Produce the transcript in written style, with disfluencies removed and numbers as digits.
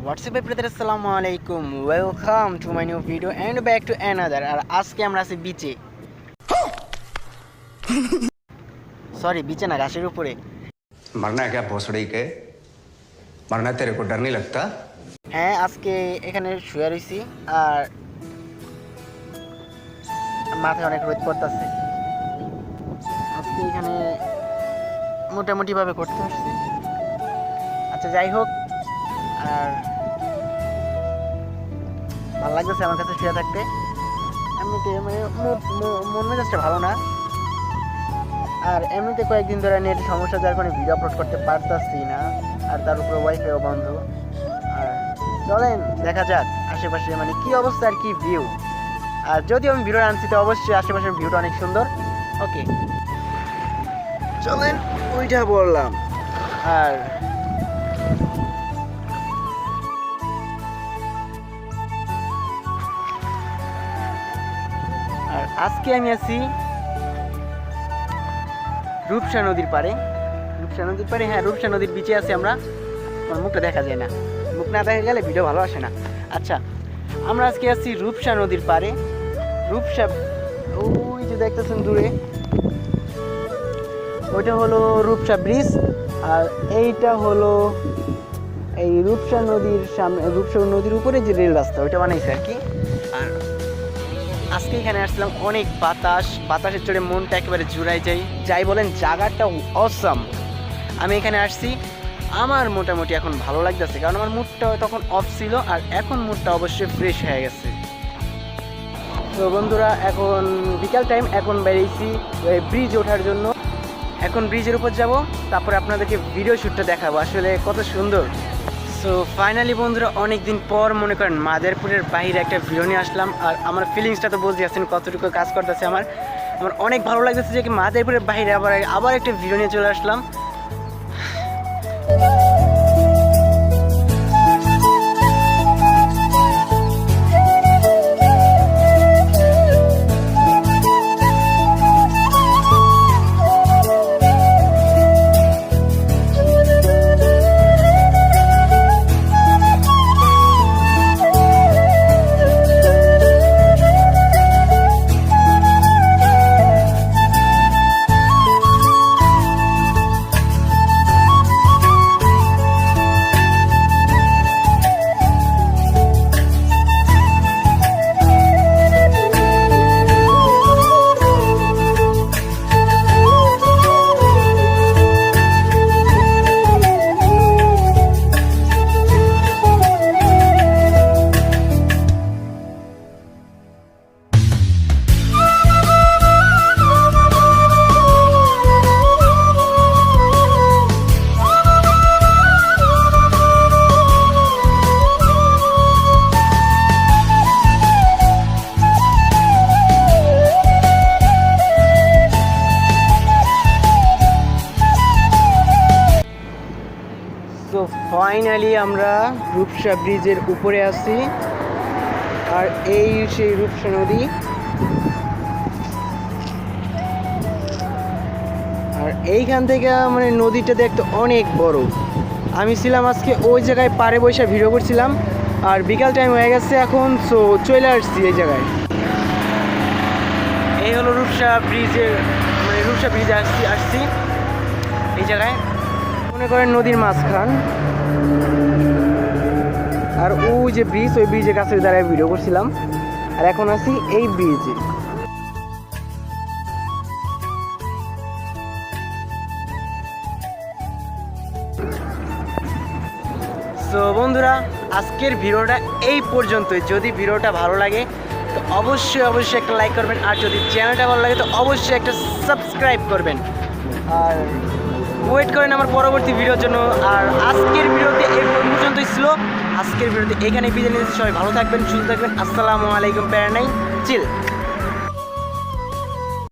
What's up brother, assalamu alaikum. Welcome to my new video and back to another. আর আজকে আমরা আছি বিচে। Sorry বিচে না, ঘাসের উপরে। मरना है क्या भोसड़ी के? मरना तेरे को डर नहीं लगता? হ্যাঁ, আজকে এখানে শুয়ে রইছি আর মাথায় অনেক রোদ পড়তেছে। আজকে এখানে মোটামুটি ভাবে করতে হচ্ছে। আচ্ছা যাই হোক, আর ভালো লাগতেছে আমার কাছে শুয়ে থাকতে। এমনিতে মানে মন মেজাজটা ভালো না, আর এমনিতে কয়েকদিন ধরে নেট সমস্যা, যার কারণে ভিডিও আপলোড করতে পারতাছি না। আর তার উপরে ওয়াইফাইও বন্ধ। আর চলেন দেখা যাক আশেপাশে মানে কি অবস্থা আর কি ভিউ। আর যদিও আমি ভিডিও আনছি তো অবশ্যই আশেপাশের ভিউটা অনেক সুন্দর। ওকে চলেন, ওইটা বললাম। আর আজকে আমি আছি রূপসা নদীর পাড়ে। হ্যাঁ, রূপসা নদীর বিচে আছি আমরা। আমার মুখটা দেখা যায় না, মুখ না দেখা গেলে ভিডিও ভালো আসে না। আচ্ছা, আমরা আজকে আছি রূপসা নদীর পাড়ে। রূপসা ওই যে দেখতেছেন দূরে, ওইটা হলো রূপসা ব্রিজ। আর এইটা হলো এই রূপসা নদীর সামনে, রূপসা নদীর উপরে যে রেল রাস্তা ওইটা বানাইছে আর কি। আর আজকে এখানে আসলাম, অনেক বাতাসের চড়ে মনটা একেবারে জুড়াই যাই বলেন, জায়গাটা অসাম। আমি এখানে আসছি, আমার মোটামুটি এখন ভালো লাগতেছে, কারণ আমার মুডটা তখন অফ ছিল আর এখন মুডটা অবশ্যই ফ্রেশ হয়ে গেছে। তো বন্ধুরা, এখন বিকাল টাইম, এখন বেরিয়েছি ব্রিজ ওঠার জন্য। এখন ব্রিজের উপর যাব, তারপরে আপনাদেরকে ভিডিও শ্যুটটা দেখাবো আসলে কত সুন্দর। সো ফাইনালি বন্ধুরা, অনেক দিন পর মনে করেন মাদারীপুরের বাইরে একটা ভিডিও নিয়ে আসলাম। আর আমার ফিলিংসটা তো বুঝতে পারছেন কতটুকু কাজ করতেছে। আমার অনেক ভালো লাগতেছে যে কি মাদারীপুরের বাইরে আবার একটা ভিডিও নিয়ে চলে আসলাম। তো ফাইনালি আমরা রূপসা ব্রিজের উপরে আছি, আর এই সেই রূপসা নদী। আর এইখান থেকে মানে নদীটা দেখতে অনেক বড়। আমি ছিলাম আজকে ওই জায়গায় পাড়ে বসে ভিডিও করছিলাম, আর বিকাল টাইম হয়ে গেছে এখন, সো চলে আসছি এই জায়গায়। এই হলো রূপসা ব্রিজের মানে রূপসা ব্রিজে আসছি এই জায়গায়, মনে করেন নদীর মাঝখান। আর ওই যে ব্রিজ, ওই ব্রিজের কাছে দাঁড়ায় ভিডিও করছিলাম। আর এখন আছি এই ব্রিজে। তো বন্ধুরা, আজকের ভিডিওটা এই পর্যন্তই। যদি ভিডিওটা ভালো লাগে তো অবশ্যই একটা লাইক করবেন, আর যদি চ্যানেলটা ভালো লাগে তো অবশ্যই একটা সাবস্ক্রাইব করবেন। আর ওয়েট করেন আমার পরবর্তী ভিডিওর জন্য। আর আজকের ভিডিওতে এই পর্যন্তই ছিল। আজকের ভিডিওতে এখানে বিদায় নিচ্ছি। সবাই ভালো থাকবেন, সুস্থ থাকবেন। আসসালামু আলাইকুম। প্যারা নাই, চিল।